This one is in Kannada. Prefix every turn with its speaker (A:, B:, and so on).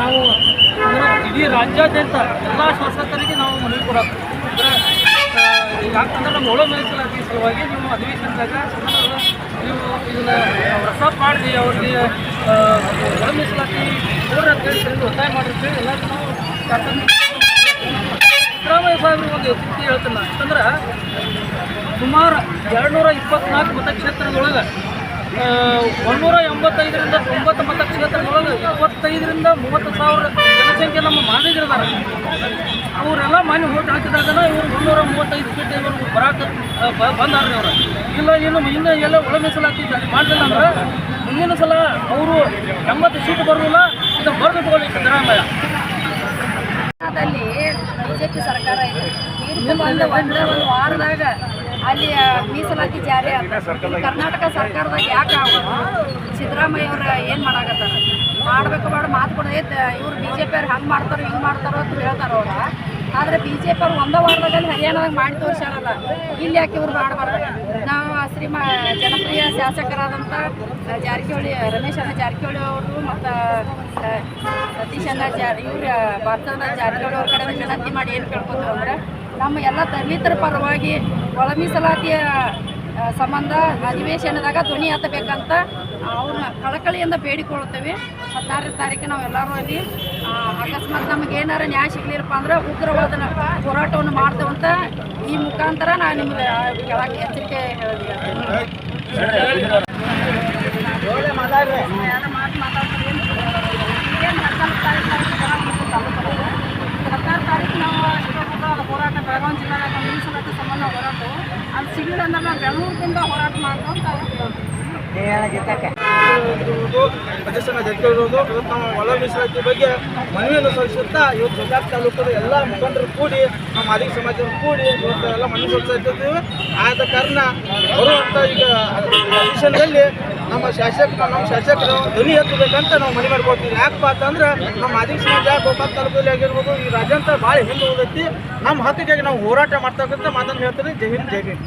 A: ನಾವು ಇಡೀ ರಾಜ್ಯಾದ್ಯಂತ ಎಲ್ಲ ಶಾಸಕರಿಗೆ ನಾವು ಮನವಿ ಕೊಡೋದು ಯಾಕಂದ್ರೆ ನಮ್ಮ ಒಳ ಮೀಸಲಾತಿ ಸಲುವಾಗಿ ನೀವು ಅಧಿವೇಶನದಾಗ ನೀವು ಇದನ್ನು ಪ್ರಸ್ತಾಪ ಮಾಡಿ ಅವ್ರಿಗೆ ಒಳ ಮೀಸಲಾತಿ ಕೊಡ್ರಿ ಅಂತೇಳಿ ಒತ್ತಾಯ ಮಾಡಿರ್ತೇವೆ ಎಲ್ಲರೂ ನಾವು ಸಿದ್ದರಾಮಯ್ಯ ಸಾಹೇಬ್ರು ಒಂದು ಸ್ಥಿತಿ ಹೇಳ್ತಾನೆ ಯಾಕಂದ್ರೆ ಸುಮಾರು 224 ಮತಕ್ಷೇತ್ರದೊಳಗೆ 185ರಿಂದ 90 ಮತಕ್ಷೇತ್ರದೊಳಗೆ 25ರಿಂದ 30,000 ಜನಸಂಖ್ಯೆ ನಮ್ಮ ಮಾದಿಗರಿದ್ದಾರೆ. ಅವರೆಲ್ಲ ಮನೆ ಓಟ್ ಹಾಕಿದಾಗ ಇವರು 135 ಸೀಟ್ ಇವರು ಬರಾಕ ಬಂದಾರ್ರಿ ಅವರು ಇಲ್ಲ ಇನ್ನು ಎಲ್ಲ ಒಳ ಮೀಸಲಾತಿ ಮಾಡಲಿಲ್ಲ ಅಂದ್ರೆ ಮುಂದಿನ ಸಲ ಅವರು 80 ಸೀಟ್ ಬರೋದಿಲ್ಲ ಇದನ್ನು ಬರೆದು ತಗೊಳ್ಳಿ ಸಿದ್ದರಾಮಯ್ಯ.
B: ಬಿಜೆಪಿ ಸರ್ಕಾರ ಇದೆ ಒಂದು ವಾರದಾಗ ಅಲ್ಲಿ ಮೀಸಲಾತಿ ಜಾರಿ ಆಗ್ತದೆ. ಕರ್ನಾಟಕ ಸರ್ಕಾರದಾಗ ಯಾಕೆ ಸಿದ್ದರಾಮಯ್ಯ ಅವ್ರು ಏನು ಮಾಡಾಕತ್ತಾರ ಮಾಡಬೇಕು ಬೇಡ ಮಾತು ಕೂಡ ಇವ್ರು BJP ಅವ್ರು ಹಂಗೆ ಮಾಡ್ತಾರೋ ಹಿಂಗೆ ಮಾಡ್ತಾರೋ ಅಂತ ಹೇಳ್ತಾರೋ ಅವ್ರ. ಆದರೆ BJP ಅವ್ರು ಒಂದೇ ವಾರದಲ್ಲಿ ಹರಿಯಾಣದಾಗ ಮಾಡಿ ತೋರಿಸ್ಯಾರಲ್ಲ, ಇಲ್ಲಿ ಯಾಕೆ ಇವ್ರು ಮಾಡಬಾರ್ದು? ನಾವು ಜನಪ್ರಿಯ ಶಾಸಕರಾದಂಥ ರಮೇಶ್ ಜಾರಕಿಹೊಳಿ ಅವರು ಮತ್ತು ಸತೀಶ್ ಇವ್ರು ಭಾರತದ ಜಾರಕಿಹೊಳಿ ಅವ್ರ ಕಡೆ ವಿನಂತಿ ಮಾಡಿ ಏನು ಕೇಳ್ಕೊತೀವಿ ಅಂದ್ರೆ ನಮ್ಮ ಎಲ್ಲ ದಲಿತರ ಪರವಾಗಿ ಒಳ ಮೀಸಲಾತಿಯ ಸಂಬಂಧ ಅಧಿವೇಶನದಾಗ ಧ್ವನಿ ಎತ್ತಬೇಕಂತ ಅವ್ರನ್ನ ಕಳಕಳಿಯಿಂದ ಬೇಡಿಕೊಳ್ಳುತ್ತೇವೆ. 16ನೇ ತಾರೀಕು ನಾವೆಲ್ಲರೂ ಅಲ್ಲಿ ಅಕಸ್ಮಾತ್ ನಮಗೆ ಏನಾರು ನ್ಯಾಯ ಸಿಗಲಿಲ್ಲಪ್ಪ ಅಂದ್ರೆ ಉಗ್ರವಾದ ಹೋರಾಟವನ್ನು ಮಾಡ್ತೇವಂತ ಈ ಮುಖಾಂತರ ನಾನು ನಿಮ್ಗೆ ಕೆಳಗೆ ಎಚ್ಚರಿಕೆ ಹೋರಾಟ ಬೆಳಗಾವಿ ಜಿಲ್ಲಾದಾಗ ಮೀಸಲಾತಿ ಸಂಬಂಧ ಹೋರಾಟ ಅದು ಸಿಗಲಿಲ್ಲ ಅಂದ್ರೆ ನಾವು ಬೆಂಗಳೂರಿನಿಂದ ಹೋರಾಟ ಮಾಡ್ಕೊಂತ
C: ಅಧ್ಯಕ್ಷನ ಜೊತೆಗಿರುವುದು ಇವತ್ತು ನಮ್ಮ ಒಳ ಮೀಸಲಾತಿ ಬಗ್ಗೆ ಮನವಿಯನ್ನು ಸಲ್ಲಿಸುತ್ತಾ ಇವತ್ತು ಗೋಕಾಕ್ ತಾಲೂಕದ ಎಲ್ಲ ಮುಖಂಡರು ಕೂಡಿ ನಮ್ಮ ಮಾದಿಗ ಸಮಾಜವನ್ನು ಕೂಡಿ ಇವತ್ತು ಎಲ್ಲ ಮನವಿ ಸಲ್ಲಿಸ್ತಾ ಇದ್ದೀವಿ. ಆದ ಕಾರಣ ಬರುವಂಥ ಈಗ ಅಧಿವೇಶನದಲ್ಲಿ ನಮ್ಮ ಶಾಸಕರು ಧ್ವನಿ ಎತ್ತಬೇಕಂತ ನಾವು ಮನವಿ ಮಾಡ್ಕೊಳ್ತೀವಿ. ಯಾಕಪ್ಪ ಅಂತಂದ್ರೆ ನಮ್ಮ ಮಾದಿಗ ಸಮಾಜ ಗೋಕಾಕ್ ತಾಲೂಕಲ್ಲಿ ಆಗಿರ್ಬೋದು ಈ ರಾಜ್ಯಾಂತ ಭಾಳ ಹಿಂದೆ ಹೋಗೈತಿ. ನಮ್ಮ ಹಕ್ಕಿಗಾಗಿ ನಾವು ಹೋರಾಟ ಮಾಡ್ತಕ್ಕಂಥ ಮಾತನ್ನು ಹೇಳ್ತೀವಿ. ಜೈ ಹಿಂದ್ ಜೈ ಭೀಮ್.